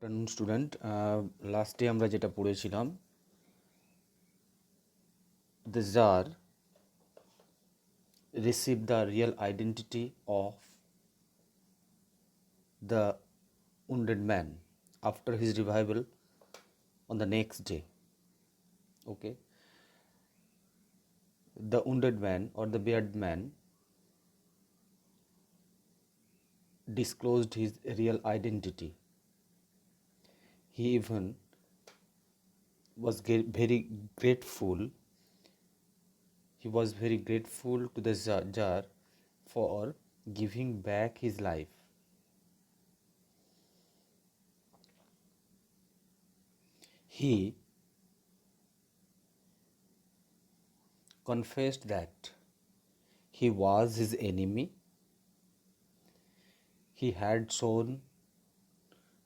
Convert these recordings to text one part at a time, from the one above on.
afternoon student, লাস্টে আমরা যেটা পড়েছিলাম, the Tsar received the real identity of the wounded man after his revival on the next day. Okay, the wounded man or the bearded man disclosed his real identity. He even was very grateful. He was very grateful to the Tsar for giving back his life. He confessed that he was his enemy. He had sworn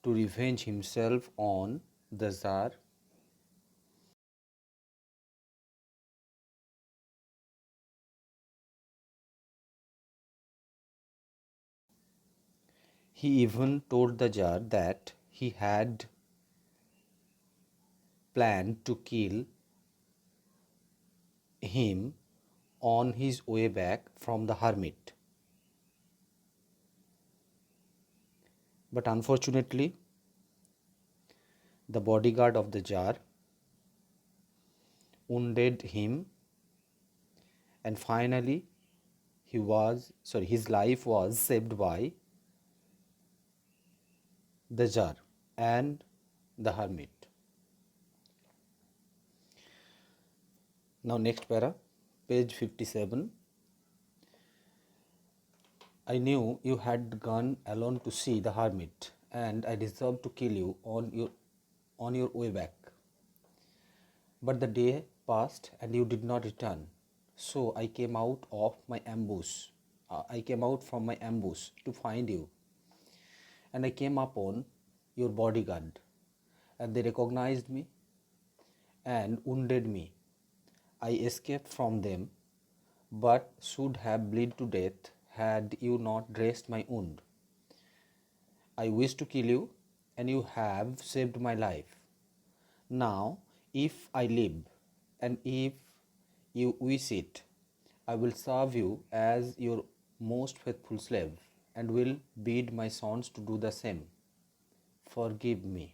to revenge himself on the Tsar. He even told the Tsar that he had planned to kill him on his way back from the hermit. But unfortunately, the bodyguard of the Tsar wounded him, and finally his life was saved by the Tsar and the hermit. Now next para, page 57. I knew you had gone alone to see the hermit, and I resolved to kill you on your way back. But the day passed and you did not return. So I came out of my ambush. I came out from my ambush to find you. And I came upon your bodyguard, and they recognized me and wounded me. I escaped from them, but should have bled to death had you not dressed my wound. I wished to kill you, and you have saved my life. Now, if I live, and if you wish it, I will serve you as your most faithful slave, and will bid my sons to do the same. Forgive me.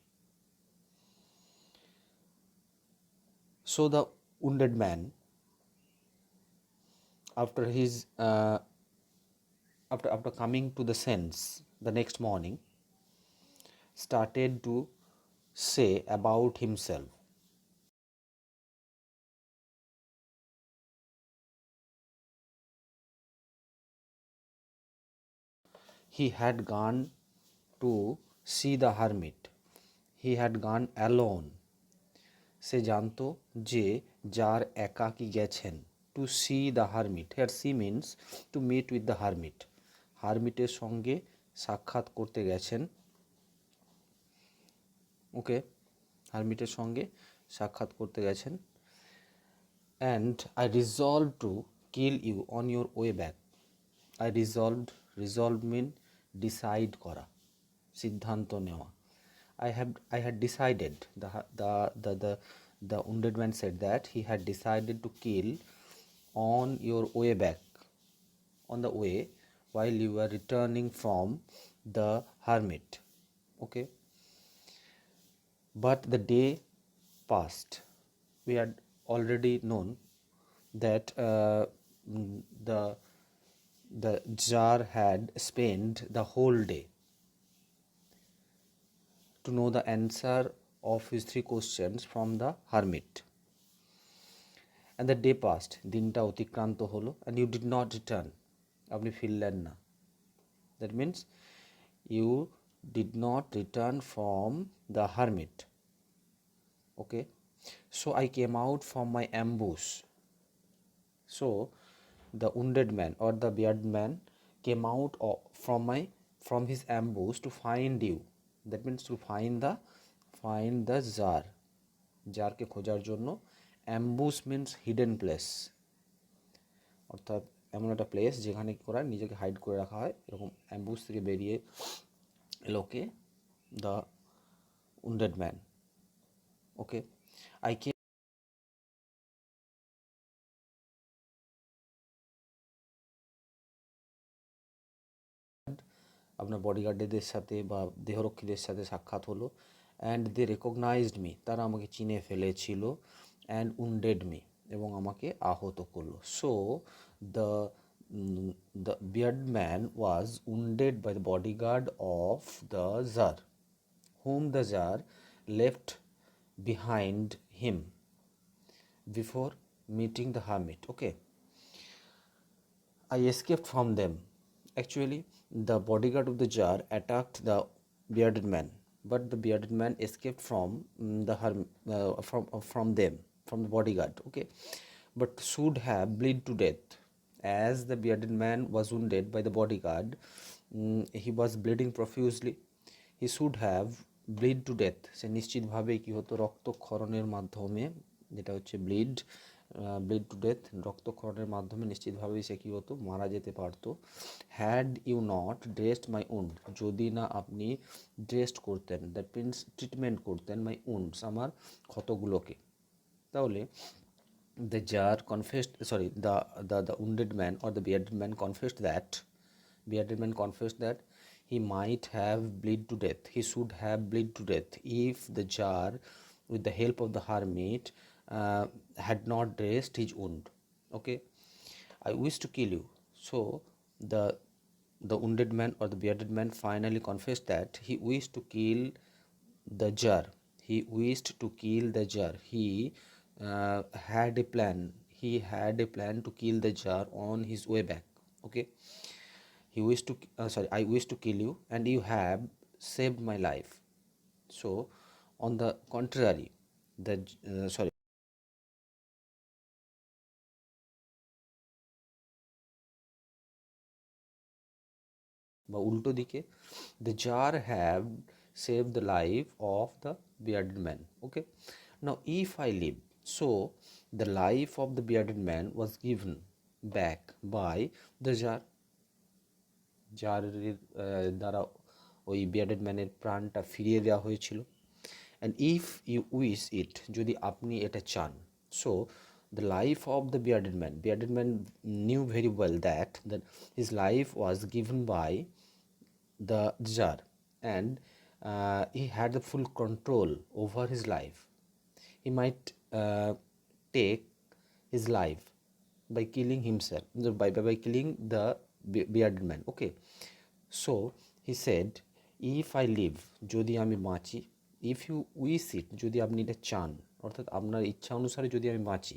So the wounded man, after his after coming to the sense the next morning, started to say about himself. He had gone to see the hermit. He had gone alone. সে জানতো যে যার একাকী গেছেন to see the hermit. Here see means to meet with the hermit. হারমিটের সঙ্গে সাক্ষাৎ করতে গেছেন। ওকে, হারমিটের সঙ্গে সাক্ষাৎ করতে গেছেন। And I resolve to kill you on your way back. Resolve mean decide করা, সিদ্ধান্ত নেওয়া। I had decided, the wounded man said that he had decided to kill on your way back, on the way while you were returning from the hermit. Okay, but the day passed. We had already known that the Tsar had spent the whole day to know the answer of his 3 questions from the hermit. And the day passed, দিনটা অতিক্রান্ত হলো, and you did not return, আপনি ফিরলেন না। That means you did not return from the hermit. Okay, so I came out from my ambush. So the wounded man or the bearded man came out from his ambush to find you. That means to find the Tsar. জারকে খোঁজার জন্য। Ambush means hidden place, অর্থাৎ এমন একটা place যেখানে কী করা নিজেকে hide করে রাখা হয়। এরকম অ্যাম্বুশ থেকে বেরিয়ে লোকে wounded man. Okay, I came আপনার বডিগার্ডদের সাথে বা দেহরক্ষীদের সাথে সাক্ষাৎ হলো, অ্যান্ড দে রেকগনাইজড মি, তারা আমাকে চিনে ফেলেছিল, অ্যান্ড উন্ডেড মি, এবং আমাকে আহত করলো। So the the beard man was wounded by the bodyguard of the czar, whom the jar left behind him before meeting the hermit. Okay, I escaped from them. Actually, the bodyguard of the jar attacked the bearded man, but the bearded man escaped from from them, from the bodyguard. Okay, but should have bled to death, as the bearded man was wounded by the bodyguard. He was bleeding profusely. He should have bled to death, সে নিশ্চিতভাবেই কী হতো, রক্তক্ষরণের মাধ্যমে, যেটা হচ্ছে bleed to death, রক্তক্ষরণের মাধ্যমে নিশ্চিতভাবেই সে কী হতো, মারা যেতে পারতো। Had you not dressed my wound, যদি না আপনি ড্রেসড করতেন, দ্যাট মিনস ট্রিটমেন্ট করতেন, মাই উন্ডস, আমার ক্ষতগুলোকে। তাহলে the jar confessed, sorry, the wounded man or the bearded man confessed that he might have bled to death, he should have bled to death if the jar, with the help of the hermit, had not dressed his wound. Okay, I wish to kill you. So the wounded man or the bearded man finally confessed that he wished to kill the jar. He wished to kill the jar. He had a plan. He had a plan to kill the jar on his way back. Okay, he wished to sorry, I wish to kill you, and you have saved my life. So on the contrary, the sorry, বা উল্টো দিকে, the jar have saved the life of the bearded man. Okay, now if I live, so the life of the bearded man was given back by the jar. জারের দ্বারা ওই bearded ম্যানের প্রাণটা ফিরিয়ে দেওয়া হয়েছিল। অ্যান্ড ইফ ইউ উইশ ইট, যদি আপনি এটা চান, so the life of the bearded man knew very well that his life was given by the jar, and he had the full control over his life. He might take his life by killing himself, by killing the bearded man. Okay, so he said, if I live, যদি আমি বাঁচি, if you wish it, যদি আপনি এটা চান, অর্থাৎ আপনার ইচ্ছা অনুসারে যদি আমি বাঁচি,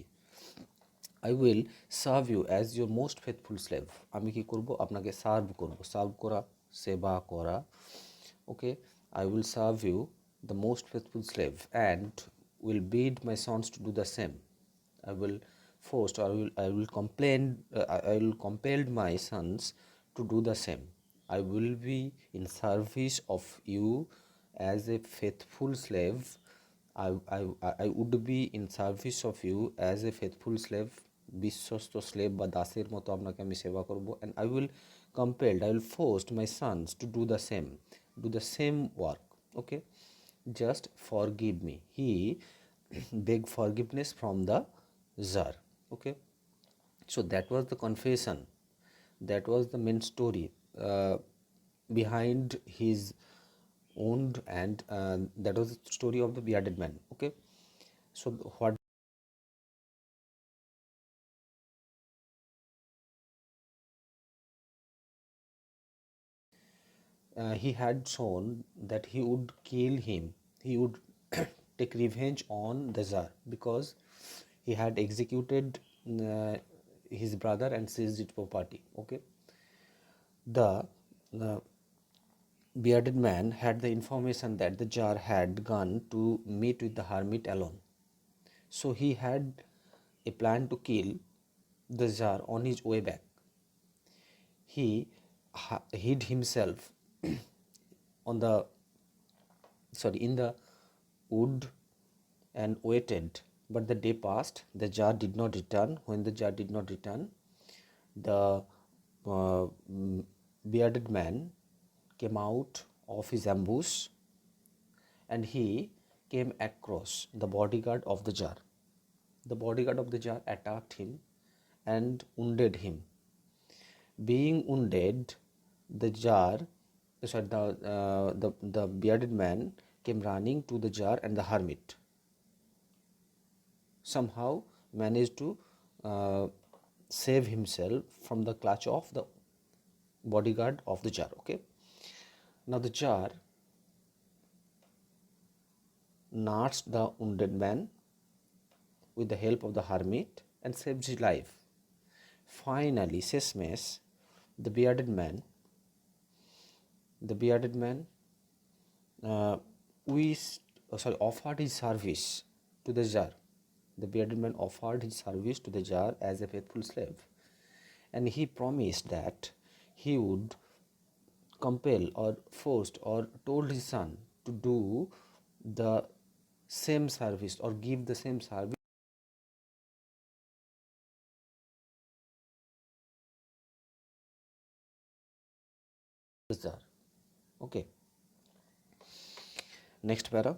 I will serve you as your most faithful slave. আমি কি করব, আপনাকে সার্ভ করব, সার্ভ করা, সেবা করা। Okay, I will serve you the most faithful slave, and will bid my sons to do the same. I will forced, or I will complain, I will compel my sons to do the same. I will be in service of you as a faithful slave. I would be in service of you as a faithful slave, বিশ্বস্ত slave বা দাসের মতো আপনাকে আমি সেবা করব। And I will force my sons to do the same work. Okay, just forgive me. He begged forgiveness from the jar. Okay, so that was the confession, that was the main story behind his wound, and that was the story of the bearded man. Okay, so what he had shown that he would kill him, he would take revenge on the Tsar, because he had executed his brother and seized his property. Okay, the bearded man had the information that the Tsar had gone to meet with the hermit alone, so he had a plan to kill the Tsar on his way back. He hid himself on the in the wood and waited, but the day passed, the jar did not return. When the jar did not return, the bearded man came out of his ambush and he came across the bodyguard of the jar. The bodyguard of the jar attacked him and wounded him. Being wounded, the jar, sorry, the bearded man came running to the jar, and the hermit somehow managed to uh, save himself from the clutch of the bodyguard of the jar. Okay, now the jar nursed the wounded man with the help of the hermit and saved his life. Finally, Sesmes, the bearded man, the bearded man uh, offered his service to the jar. The bearded man offered his service to the jar as a faithful slave, and he promised that he would compel or forced or told his son to do the same service or give the same service to the jar. Okay, next para.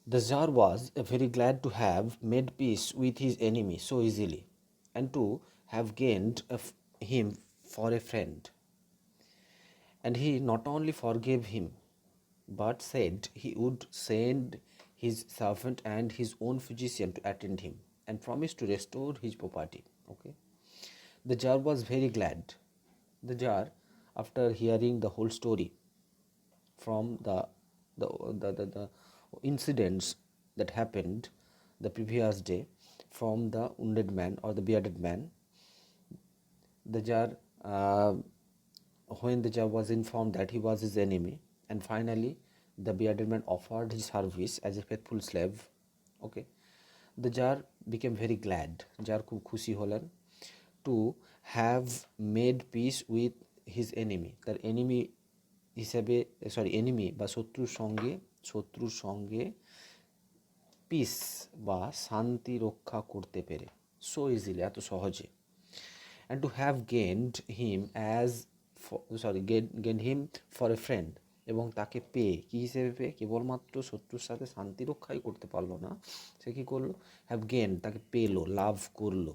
The Tsar was very glad to have made peace with his enemy so easily, and to have gained him for a friend. And he not only forgave him, but said he would send his servant and his own physician to attend him, and promised to restore his property. Okay, the Tsar was very glad. The Tsar, after hearing the whole story from the incidents that happened the previous day from the wounded man or the bearded man, the jar when the jar was informed that he was his enemy, and finally the bearded man offered his service as a faithful slave. Okay, the jar became very glad. Jar খুব খুশি হলেন to have made peace with his enemy, তার enemy হিসেবে enemy বা শত্রুর সঙ্গে piece বা শান্তি রক্ষা করতে পেরে সো ইজিলি, এত সহজে, and to have gained him gained him for a friend, এবং তাকে পেয়ে কী হিসেবে পেয়ে, কেবলমাত্র শত্রুর সাথে শান্তি রক্ষাই করতে পারলো না, সে কী করলো, হ্যাভ গেন, তাকে পেলো, লাভ করলো।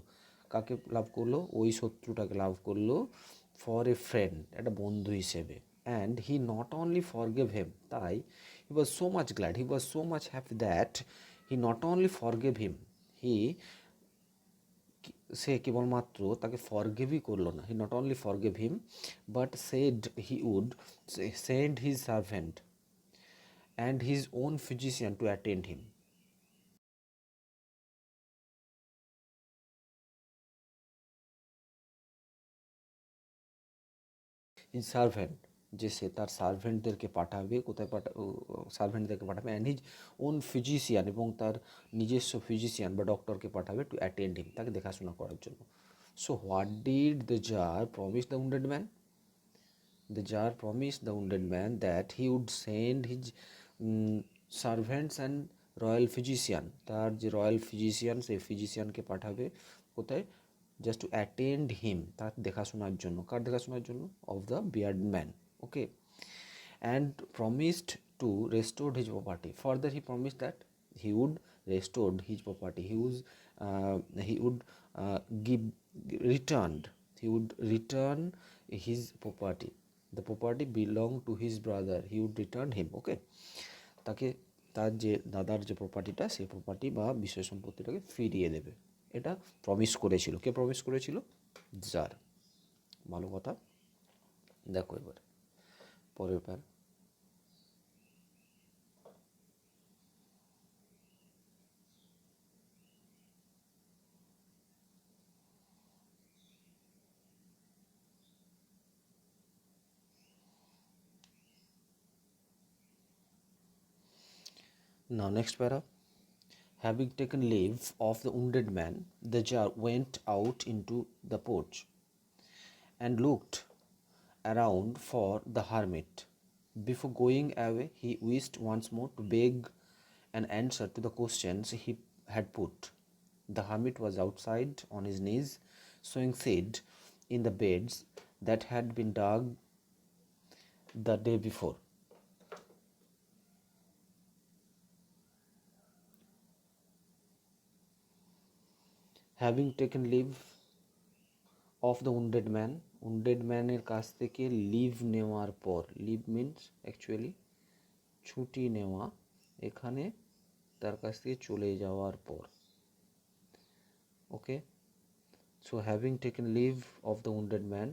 কাকে লাভ করলো? ওই শত্রুটাকে লাভ করলো ফর এ ফ্রেন্ড, একটা বন্ধু হিসেবে। And he not only forgave him, তাই he was so much glad, he was so much happy that he not only forgave him, সে কেবলমাত্র তাকে ফরগিভই করলো না, he not only forgave him but said he would send his servant and his own physician to attend him. His servant, যে সে তার সার্ভেন্টদেরকে পাঠাবে, কোথায় সার্ভেন্টদেরকে পাঠাবে, অ্যান্ড হিজ ওন ফিজিশিয়ান, এবং তার নিজস্ব ফিজিশিয়ান বা ডক্টরকে পাঠাবে টু অ্যাটেন্ড হিম, তাকে দেখাশোনা করার জন্য। So what did the czar promise the wounded man? The jar promised the wounded man that he would send his servants and royal physician, তার যে রয়্যাল ফিজিশিয়ান, সেই ফিজিশিয়ানকে পাঠাবে কোথায়? জাস্ট টু অ্যাটেন্ড হিম, তার দেখাশোনার জন্য। কার দেখাশোনার জন্য? Of the beard man. Okay, and promised to restore his property. Further, he promised that he would restore his property. He would give returned. He would return his property. The property belonged to his brother. He would return him. Okay, তাকে তার যে দাদার যে প্রপার্টিটা, সেই property বা বিষয় সম্পত্তিটাকে ফিরিয়ে দেবে, এটা প্রমিস করেছিল। কে প্রমিস করেছিল? জার। ভালো কথা, দেখো এবার পরের প্যার। Now, next para. Having taken leave of the wounded man, the jar went out into the porch and looked around for the hermit. Before going away, he wished once more to beg an answer to the questions he had put. The hermit was outside on his knees, sowing seed in the beds that had been dug the day before. Having taken leave of the wounded man, wounded ম্যানের কাছ থেকে leave নেওয়ার পর, leave means actually ছুটি নেওয়া, এখানে তার কাছ থেকে চলে যাওয়ার পর। Okay, so having taken leave of the wounded man,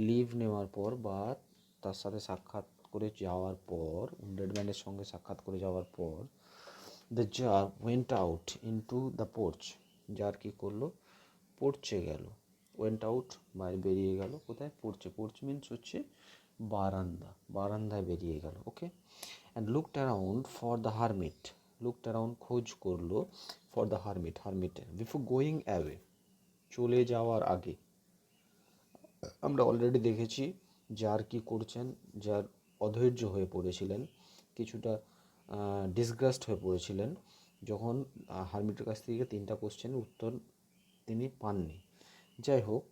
leave নেওয়ার পর বা তার সাথে সাক্ষাৎ করে যাওয়ার পর, উন্ডেড ম্যানের সঙ্গে সাক্ষাৎ করে যাওয়ার পর, the Tsar went out into the porch, Tsar কী করলো, পোর্চে গেল। ওয়েন্ট আউট বাইরে বেরিয়ে গেল, কোথায়, পোর্চে। পোর্চ মিনস হচ্ছে বারান্দা, বারান্দায় বেরিয়ে গেল। Okay, and looked around for the hermit, looked around খোঁজ করলো, ফর দ্য হারমিট, হারমিটের, বিফোর গোয়িং অ্যাওয়ে, চলে যাওয়ার আগে। আমরা অলরেডি দেখেছি যার কি করছেন, যার অধৈর্য হয়ে পড়েছিলেন, কিছুটা ডিসগাস্ট হয়ে পড়েছিলেন যখন হারমিটের কাছ থেকে 3টা কোশ্চেনের উত্তর তিনি পাননি। যাই হোক,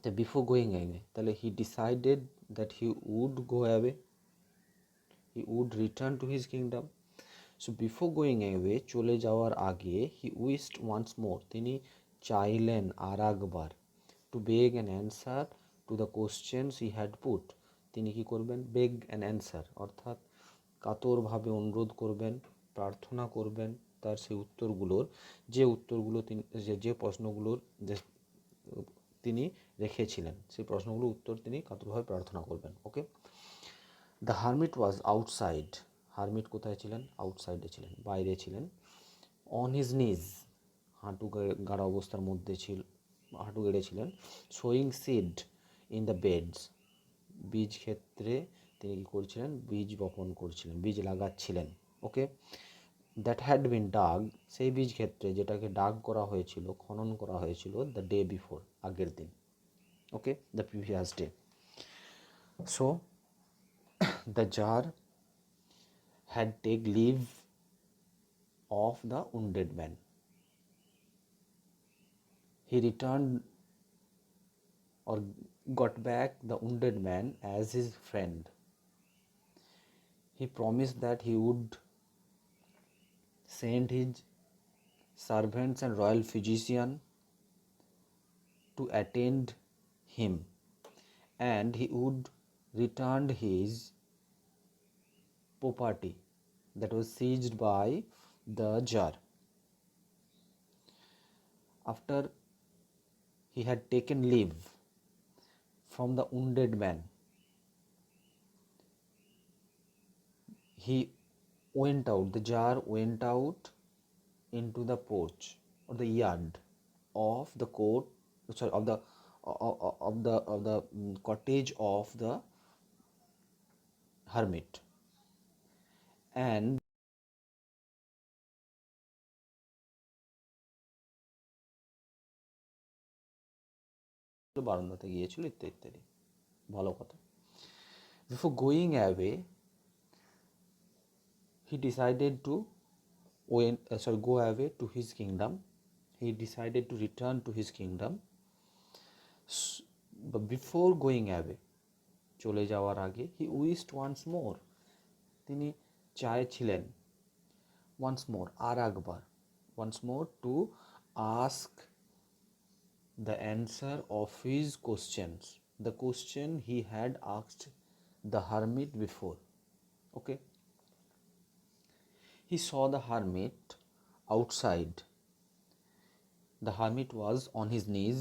তা বিফোর গোয়িং অ্যাওয়ে, তাহলে he decided that he would go away, he would return to his kingdom. So before going away, চলে যাওয়ার আগে, হি উইশড ওয়ান্স মোর, তিনি চাইলেন আর একবার, to beg an answer to the questions he had put, তিনি কী করবেন, বেগ অ্যান অ্যান্সার, অর্থাৎ কাতরভাবে অনুরোধ করবেন, প্রার্থনা করবেন তার সেই উত্তরগুলোর, যে উত্তরগুলো তিনি, যে প্রশ্নগুলোর যে তিনি রেখেছিলেন, সেই প্রশ্নগুলোর উত্তর তিনি কাতরভাবে প্রার্থনা করবেন। Okay, the hermit was outside, hermit কোথায় ছিলেন, আউটসাইডে ছিলেন, বাইরে ছিলেন। অন হিজ নিজ, হাঁটু গাড়া অবস্থার মধ্যে ছিল, হাঁটু গেড়েছিলেন। Sowing seed in the beds, বীজ ক্ষেত্রে তিনি কী করছিলেন, বীজ বপন করছিলেন, বীজ লাগাচ্ছিলেন। Okay, that had been dug, সেই বীজ ক্ষেত্রে যেটাকে ডাগ করা হয়েছিল, খনন করা হয়েছিল, দ্য ডে বিফোর, আগের দিন। Okay, the previous day. So the Tsar had take leave of the wounded man. He returned or got back the wounded man as his friend. He promised that he would send his servants and royal physician to attend him, and he would return his property that was seized by the Jar. After he had taken leave from the wounded man, he went out, the jar went out into the porch or the yard of the court, sorry, of the cottage of the hermit, and বারান্দাতে গিয়েছিল, ইত্যাদি ইত্যাদি, ভালো কথা। Before going away, he decided to go away to his kingdom. He decided to return to his kingdom. But before going away, চলে যাওয়ার আগে, he wished once more, তিনি চাইছিলেন, once more, আর একবার, once more, to ask the answer of his questions, the question he had asked the hermit before. Okay, he saw the hermit outside. The hermit was on his knees.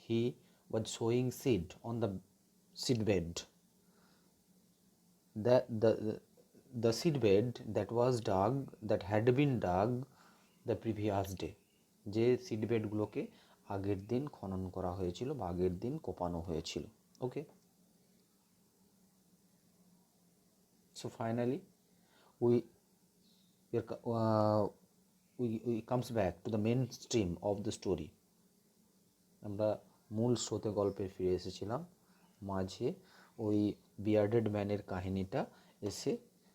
He was sowing seed on the seed bed. The seed bed that was dug, that had been dug the previous day, যে seed বেডগুলোকে আগের দিন খনন করা হয়েছিল বা আগের দিন কোপানো হয়েছিল। Okay, so finally we comes back to the main stream of the story. আমরা মূল স্রোতে গল্পে ফিরে এসেছিলাম, মাঝে ওই বিয়ার্ডেড ম্যানের কাহিনীটা এসে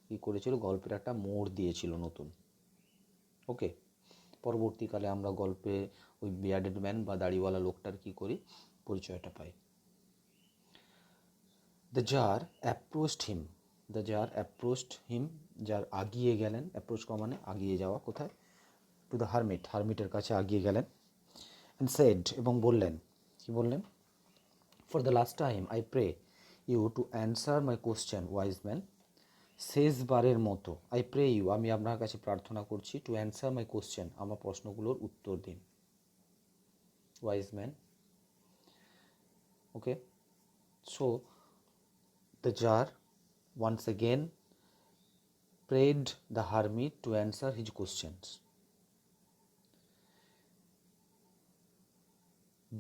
কী করেছিল, গল্পের একটা মোড় দিয়েছিল নতুন। ওকে, পরবর্তীকালে আমরা গল্পে ওই বিয়ার্ডেড ম্যান বা দাড়িওয়ালা লোকটার কী করি, পরিচয়টা পাই। The Tsar approached him, the Tsar approached him, যার আগিয়ে গেলেন, অ্যাপ্রোচ করা মানে আগিয়ে যাওয়া, কোথায়, টু দ্য হারমিট, হারমিটের কাছে এগিয়ে গেলেন, অ্যান্ড সেড, এবং বললেন, কি বললেন? For the last time I pray you to answer my question, wise man. শেষবারের মতো, আই প্রে ইউ, আমি আপনার কাছে প্রার্থনা করছি, টু অ্যান্সার মাই কোশ্চেন, আমার প্রশ্নগুলোর উত্তর দিন, wise man. Okay, so the jar once again prayed the hermit to answer his questions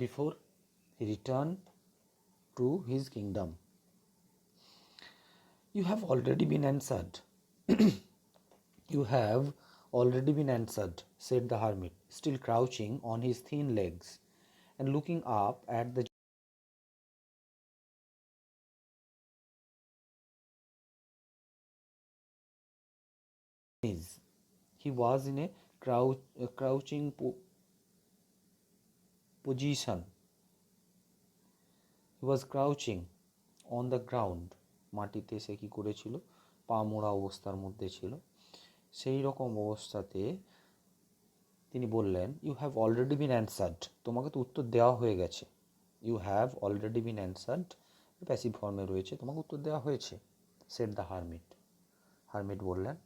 before he returned to his kingdom. You have already been answered. You have already been answered, said the hermit, still crouching on his thin legs and looking up at the knees. He was in a crouching position. He was crouching on the ground. মাটিতে সে কী করেছিল? পা মোড়া অবস্থার মধ্যে ছিল। সেই রকম অবস্থাতে তিনি বললেন, you have already been answered, তোমাকে তো উত্তর দেওয়া হয়ে গেছে। You have already been answered, passive ফর্মে রয়েছে, তোমাকে উত্তর দেওয়া হয়েছে। সেড দ্য হারমিট, হারমিট বললেন।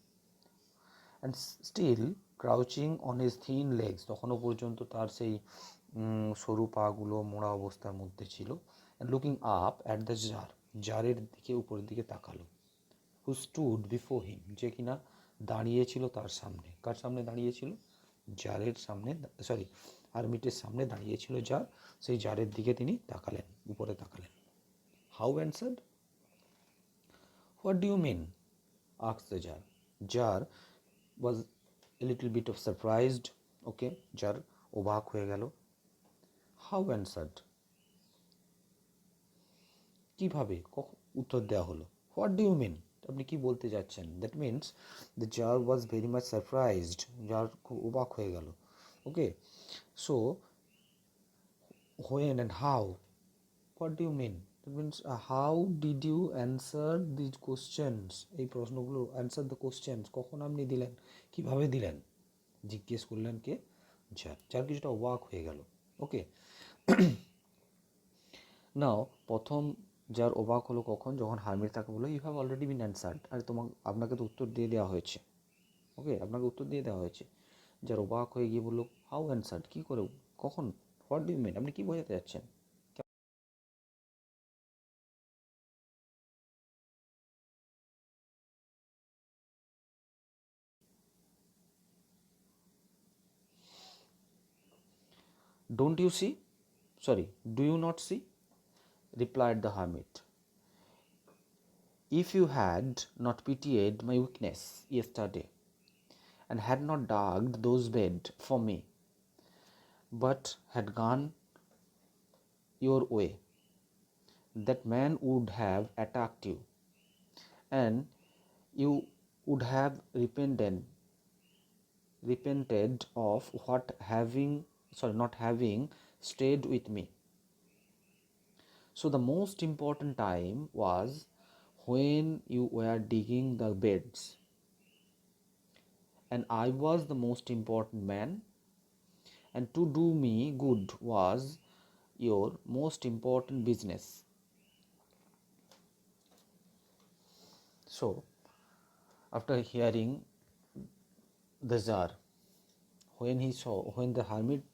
And still crouching on his thin legs, তখনও পর্যন্ত তার সেই সরু পাগুলো মোড়া অবস্থার মধ্যে ছিল। And looking up at the czar, জারের দিকে, উপরের দিকে তাকালো। হু স্টুড বিফোর হিম, যে কিনা দাঁড়িয়েছিল তার সামনে। কার সামনে দাঁড়িয়েছিল? জারের সামনে, সরি, হারমিটের সামনে দাঁড়িয়েছিল জার, সেই জারের দিকে তিনি তাকালেন, উপরে তাকালেন। How answered? What do you mean? Asked the czar. Czar was a little bit of surprised. Okay, যার অবাক হয়ে গেল। হাউ অ্যান্সার্ড, কীভাবে, কখন উত্তর দেওয়া হলো? হোয়াট ডু ইউ মিন, আপনি কি বলতে যাচ্ছেন? That means the Tsar was very much surprised, Tsar খুব অবাক হয়ে গেল। Okay, so when and how, what do you mean, that means how did you answer these questions, এই প্রশ্নগুলো, অ্যান্সার দ্য কোশ্চেন্স, কখন আপনি দিলেন, কিভাবে দিলেন, জিজ্ঞেস করলেন কে? যার, যার কিছুটা অবাক হয়ে গেল। ওকে, নাও প্রথম যার অবাক হলো কখন? যখন হারমিট তাকে বললো, you have already been answered, আরে আপনাকে তো উত্তর দিয়ে দেওয়া হয়েছে। ওকে, আপনাকে উত্তর দিয়ে দেওয়া হয়েছে। যার অবাক হয়ে গিয়ে বললো, হাউ অ্যান্সার্ড, কী করে, কখন, হোয়াট ডু ইউ মিন, আপনি কী বোঝাতে যাচ্ছেন? Don't you see? Sorry, do you not see? Replied the hermit. If you had not pitied my weakness yesterday, and had not dug those beds for me, but had gone your way, that man would have attacked you, and you would have repented of not having stayed with me. So the most important time was when you were digging the beds, and I was the most important man, and to do me good was your most important business. So, after hearing the Tsar, when the hermit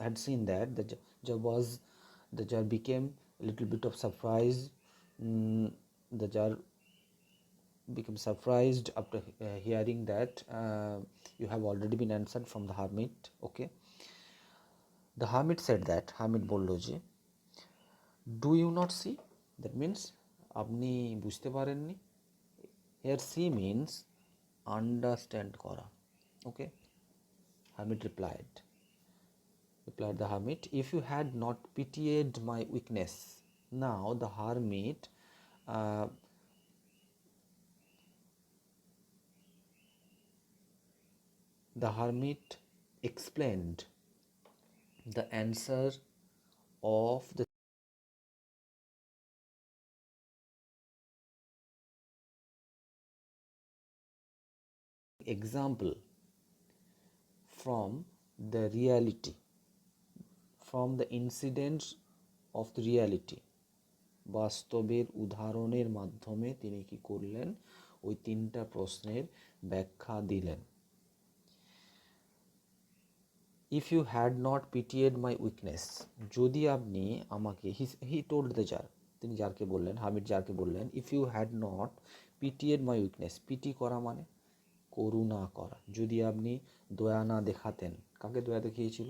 had seen that, the Tsar became a little bit of surprise. The Tsar became surprised after hearing that you have already been answered from the hermit. Okay, the hermit said that, hermit বলল যে, do you not see, that means আপনি বুঝতে পারেননি। Here see means understand করা। Okay, hermit replied the hermit, if you had not pitied my weakness. Now the hermit explained the answer of the example from the reality, from the incidents of the reality, বাস্তবের উদাহরণের মাধ্যমে তিনি কি করলেন, ওই তিনটা প্রশ্নের ব্যাখ্যা দিলেন। If you had not pitied my weakness, যদি আপনি আমাকে, হি টোল্ড দ্য জার, তিনি জারকে বললেন, হামিদ জারকে বললেন, if you had not pitied my weakness, pity করা মানে করুণা করা, যদি আপনি দয়া না দেখাতেন, কাকে দয়া দেখিয়েছিল,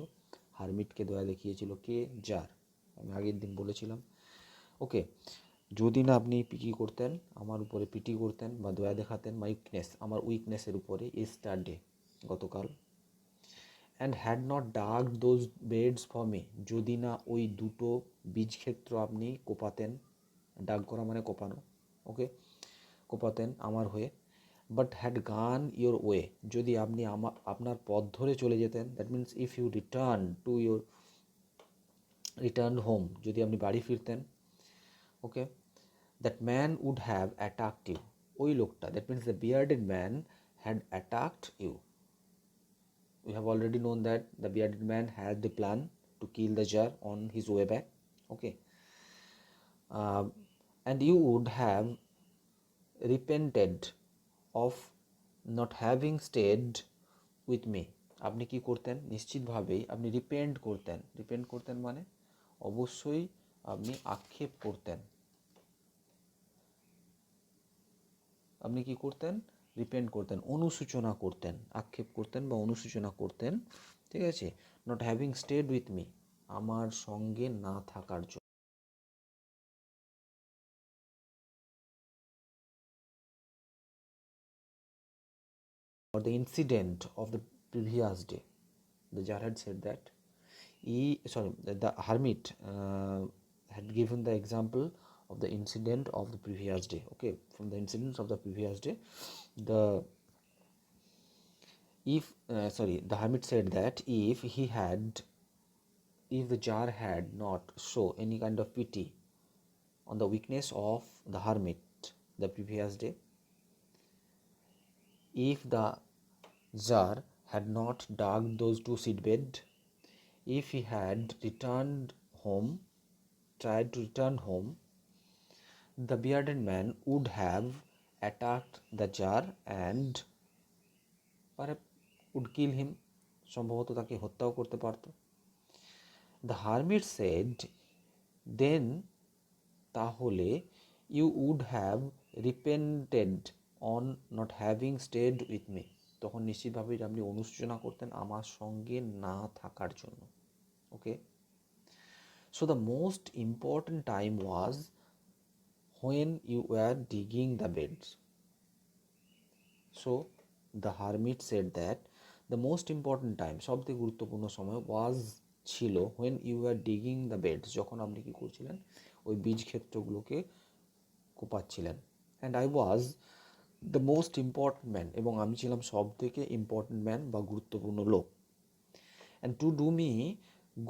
হারমিটকে দয়া দেখিয়েছিল কে, জার, আমি আগের দিন বলেছিলাম। ওকে, যদি না আপনি কী করতেন, আমার উপরে পিটি করতেন বা দয়া দেখাতেন, মাই উইকনেস, আমার উইকনেসের উপরে, ইস্টারডে, গতকাল, and had not dug those beds for me, যদি না ওই দুটো বীজক্ষেত্র আপনি কোপাতেন, ডাগ করা মানে কোপানো, ওকে, কোপাতেন আমার হয়ে, but had gone your way, যদি আপনি আপনার পথ ধরে চলে যেতেন, that means if you return home, যদি আপনি বাড়ি ফিরতেন, okay, that man would have attacked you, ওই লোকটা, that means the bearded man had attacked you. We have already known that the bearded man had the plan to kill the jar on his way back, okay, and you would have repented of not having stayed with me, আপনি কি করতেন, নিশ্চিতভাবেই আপনি repent করতেন মানে অবশ্যই আপনি আক্ষেপ করতেন, আপনি কি করতেন, রিপেন্ট করতেন, অনুশোচনা করতেন, আক্ষেপ করতেন বা অনুশোচনা করতেন, ঠিক আছে, not having stayed with me, আমার সঙ্গে না থাকার জন্য। For the incident of the previous day, the jar had said that the hermit had given the example of the incident of the previous day, okay, from the incidents of the previous day, the the hermit said that if the jar had not shown any kind of pity on the weakness of the hermit the previous day, if the jar had not dug those two seedbed, if he had tried to return home, the bearded man would have attacked the jar and perhaps would kill him, সম্ভবত তাকে হত্যাও করতে পারত। The hermit said, then তাহলে you would have repented on not having stayed with me, তখন নিশ্চিতভাবেই আপনি অনুশোচনা করতেন আমার সঙ্গে না থাকার জন্য, ওকে। So the most important time was when you were digging the beds. So the hermit said that the most important time, সবথেকে গুরুত্বপূর্ণ সময়, was ছিল when you were digging the beds, যখন আপনি কি করছিলেন, ওই বীজ ক্ষেত্রগুলোকে কোপাচ্ছিলেন, and I was the most important man, এবং আমি ছিলাম সব থেকে ইম্পর্টেন্ট ম্যান বা গুরুত্বপূর্ণ লোক, and to do me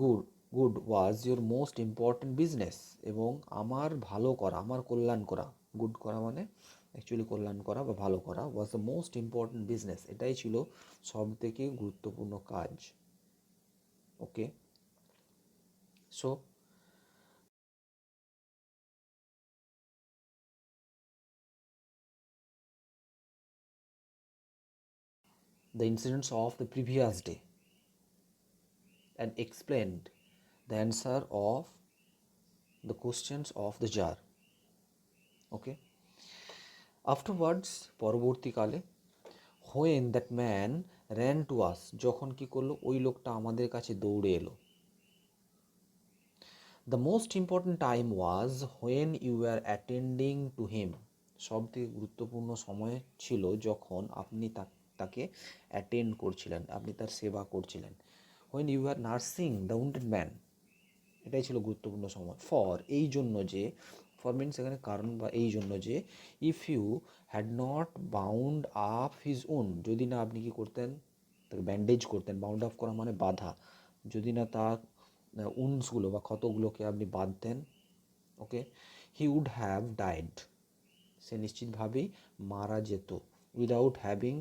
good was your most important business, এবং আমার ভালো করা, আমার কল্যাণ করা, গুড করা মানে অ্যাকচুয়ালি কল্যাণ করা বা ভালো করা, was the most important business, এটাই ছিল সব থেকে গুরুত্বপূর্ণ কাজ, okay. So the incidents of the previous day and explained the answer of the questions of the jar, okay. Afterwards, পরবর্তীকালে, when that man ran to us, যখন কি করলো, ওই লোকটা আমাদের কাছে দৌড়ে এলো, the most important time was when you were attending to him, সবথেকে গুরুত্বপূর্ণ সময় ছিল যখন আপনি তাকে অ্যাটেন্ড করছিলেন, আপনি তার সেবা করছিলেন, when you were nursing the wounded man, এটাই ছিল গুরুত্বপূর্ণ সময়, ফর এই জন্য যে, ফর মিনস এখানে কারণ বা এই জন্য যে, if you had not bound up his own, যদি না আপনি কি করতেন, তাকে ব্যান্ডেজ করতেন, বাউন্ড আপ করা মানে বাঁধা, যদি না তার উন্ডসগুলো বা ক্ষতগুলোকে আপনি বাঁধতেন, okay, he would have died, সে নিশ্চিতভাবেই মারা যেত, without having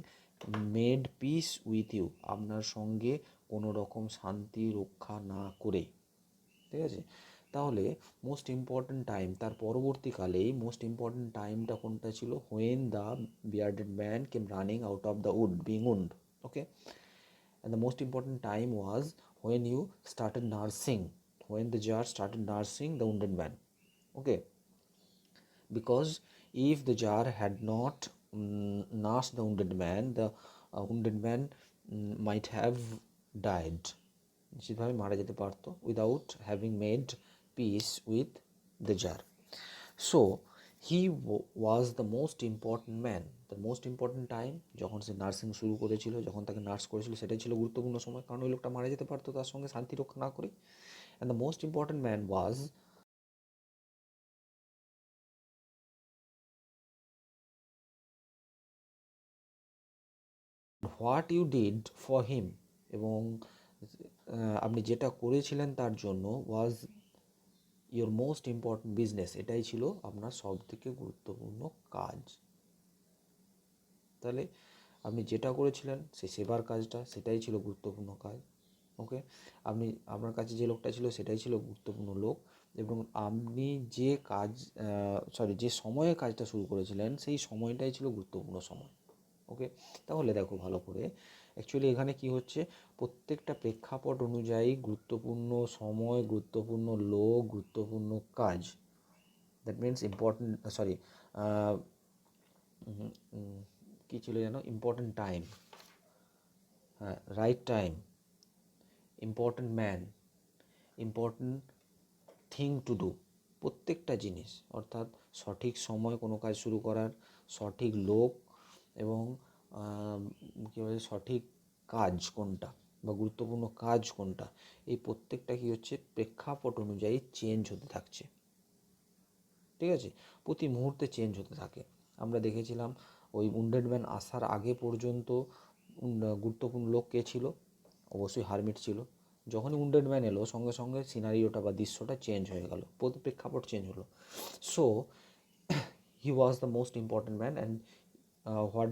made peace with you, আপনার সঙ্গে কোনো রকম শান্তি রক্ষা না করে। ঠিক আছে, তাহলে মোস্ট ইম্পর্ট্যান্ট টাইম, তার পরবর্তীকালেই মোস্ট ইম্পর্ট্যান্ট টাইমটা কোনটা ছিল? When the bearded man came running out of the wood being wound. Okay, and the most important time was when you started nursing, when the jar started nursing the wounded man. Okay, because if the jar had not nursed the wounded man, the wounded man might have died, নিশ্চিতভাবে মারা যেতে পারতো, without having made peace with the czar. So he was the most important man, the most important time, যখন সে nursing শুরু করেছিল, যখন তাকে নার্স করেছিল, সেটাই ছিল গুরুত্বপূর্ণ সময়, কারণ ওই লোকটা মারা যেতে পারতো তার সঙ্গে শান্তি রক্ষা না করে। And the most important man was what you did for him, এবং আপনি যেটা করেছিলেন তার জন্য, was your most important business, এটাই ছিল আপনার সব থেকে গুরুত্বপূর্ণ কাজ। তাহলে আপনি যেটা করেছিলেন সেই সেবার কাজটা, সেটাই ছিল গুরুত্বপূর্ণ কাজ। ওকে, আপনি, আপনার কাছে যে লোকটা ছিল সেটাই ছিল গুরুত্বপূর্ণ লোক, এবং আপনি যে কাজ যে সময়ে কাজটা শুরু করেছিলেন সেই সময়টাই ছিল গুরুত্বপূর্ণ সময়। ওকে, তাহলে দেখো ভালো করে, অ্যাকচুয়ালি এখানে কি হচ্ছে, প্রত্যেকটা প্রেক্ষাপট অনুযায়ী গুরুত্বপূর্ণ সময়, গুরুত্বপূর্ণ লোক, গুরুত্বপূর্ণ কাজ, দ্যাট মিনস ইম্পর্টেন্ট, কী ছিল যেন, ইম্পর্টেন্ট টাইম, হ্যাঁ, right time, important man, important thing to do, প্রত্যেকটা জিনিস, অর্থাৎ সঠিক সময় কোনো কাজ শুরু করার, সঠিক লোক, এবং কী বলে সঠিক কাজ কোনটা বা গুরুত্বপূর্ণ কাজ কোনটা, এই প্রত্যেকটা কী হচ্ছে, প্রেক্ষাপট অনুযায়ী চেঞ্জ হতে থাকছে। ঠিক আছে, প্রতি মুহূর্তে চেঞ্জ হতে থাকে। আমরা দেখেছিলাম ওই উন্ডেড ম্যান আসার আগে পর্যন্ত গুরুত্বপূর্ণ লোক কে ছিল? অবশ্যই হারমিট ছিল। যখনই উন্ডেড ম্যান এলো, সঙ্গে সঙ্গে সিনারিওটা বা দৃশ্যটা চেঞ্জ হয়ে গেল, প্রতি প্রেক্ষাপট চেঞ্জ হলো। So he was the most important man, and what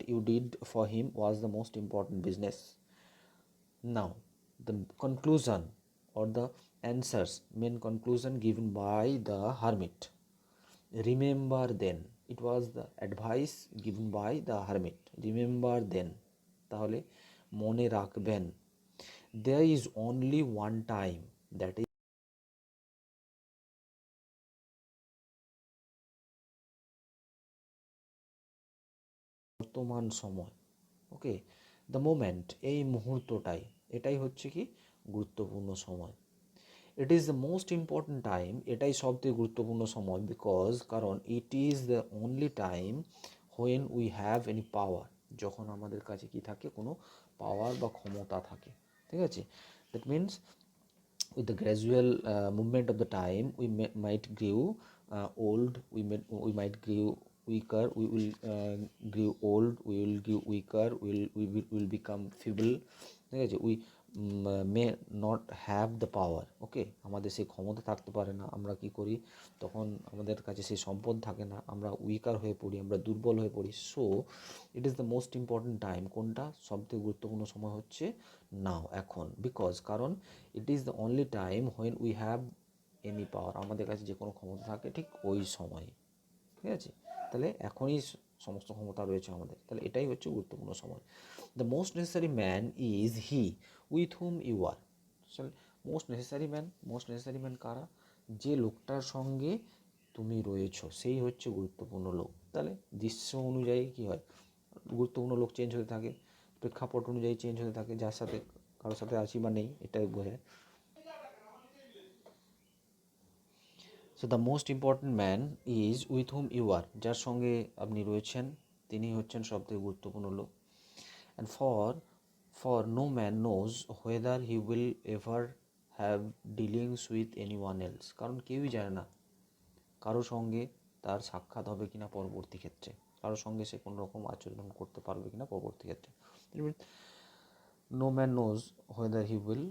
you did for him was the most important business. Now, the conclusion or the answers, main conclusion given by the hermit. Remember then, it was the advice given by the hermit. Remember then, তাহলে মনে রাখবেন, there is only one time, that is বর্তমান সময়। ওকে, the moment, এই মুহূর্তটাই, এটাই হচ্ছে কি গুরুত্বপূর্ণ সময়। It is the most important time, এটাই সবথেকে গুরুত্বপূর্ণ সময়, বিকজ, কারণ it is the only time when we have any পাওয়ার, যখন আমাদের কাছে কি থাকে, কোনো পাওয়ার বা ক্ষমতা থাকে। ঠিক আছে, that means with the gradual movement of the time, might grew old, we might grew weaker, we will grew old, we will grew weaker, we will become feeble. ঠিক আছে, we may not have the power. ওকে, আমাদের সেই ক্ষমতা থাকতে পারে না, আমরা কি করি, তখন আমাদের কাছে সেই সম্পদ থাকে না, আমরা উইকার হয়ে পড়ি, আমরা দুর্বল হয়ে পড়ি। So it is the most important time, কোনটা সবথেকে গুরুত্বপূর্ণ সময় হচ্ছে নাও, এখন, বিকজ, কারণ it is the only time when we have any পাওয়ার, আমাদের কাছে যে কোনো ক্ষমতা থাকে ঠিক ওই সময়। ঠিক আছে, তাহলে এখনই সমস্ত ক্ষমতা রয়েছে আমাদের, তাহলে এটাই হচ্ছে গুরুত্বপূর্ণ সময়। The most necessary man is he with whom you are. Most necessary man কারা? যে লোকটার সঙ্গে তুমি রয়েছো, সেই হচ্ছে গুরুত্বপূর্ণ লোক। তাহলে দৃশ্য অনুযায়ী কী হয়, গুরুত্বপূর্ণ লোক চেঞ্জ হতে থাকে, প্রেক্ষাপট অনুযায়ী চেঞ্জ হতে থাকে, যার সাথে কারোর সাথে আছি বা নেই, এটাই বোঝায়। So the most important man is with whom you are, যার সঙ্গে আপনি রয়েছেন তিনি হচ্ছেন সবথেকে গুরুত্বপূর্ণ লোক। And for no man knows whether he will ever have dealings with anyone else, কারণ কেউই জানে না কারো সঙ্গে তার সাক্ষাৎ হবে কিনা পরবর্তী ক্ষেত্রে, কারোর সঙ্গে সে কোনো রকম আচরণ করতে পারবে কিনা পরবর্তী ক্ষেত্রে। No man knows whether he will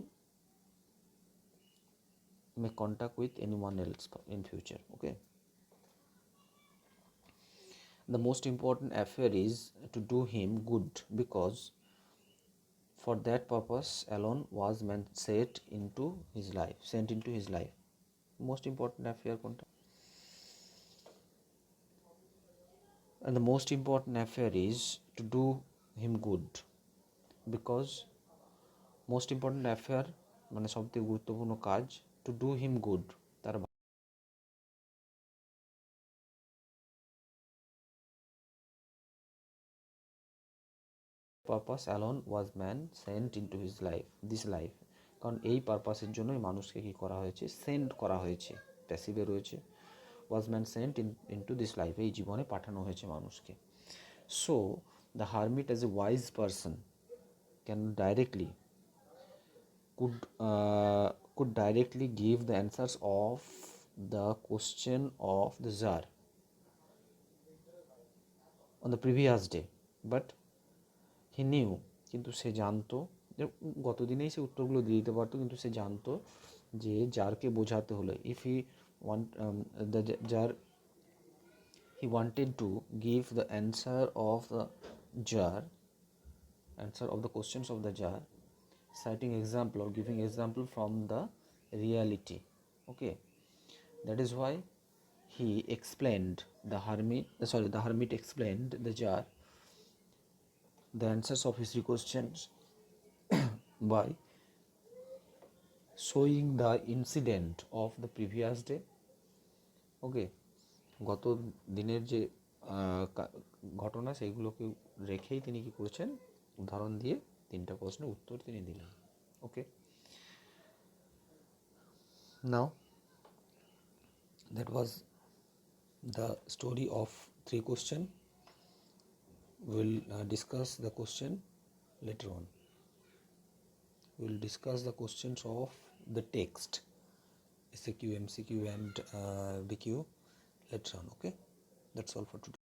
make contact with anyone else in future. Okay, The most important affair is to do him good, because for that purpose alone was man sent into his life. Most important affair কোনটা? And the most important affair is to do him good, because most important affair মানে সবথেকে গুরুত্বপূর্ণ কাজ, to do him good, তার purpose alone was man sent into his life, this life, কারণ এই পারপাসের জন্যই মানুষকে কি করা হয়েছে, সেন্ড করা হয়েছে, প্যাসিভে রয়েছে, was man sent into this life, এই জীবনে পাঠানো হয়েছে মানুষকে. So the hermit as a wise person can directly could directly give the answers of the question of the jar on the previous day, but he knew, কিন্তু সে জানতো যে গত দিনেই সে উত্তরগুলো দিয়ে দিতে পারতো, কিন্তু সে জানতো যে জারকে বোঝাতে হলে if he want the jar he wanted to give the answer of the jar, answer of the questions of the jar, citing example or giving example from the reality. Okay, that is why he explained the hermit explained the jar the answers of his questions by showing the incident of the previous day. Okay, গত দিনের যে ঘটনা সেইগুলোকে রেখেই তিনি কি করেছেন, উদাহরণ দিয়ে তিনটা প্রশ্নের উত্তর তিনি দিলেন. ওকে, নাও that was the story of 3 questions. We'll discuss the question later on. We'll discuss the questions of the text, SAQ, MCQ and BQ later on. Okay, that's all for today.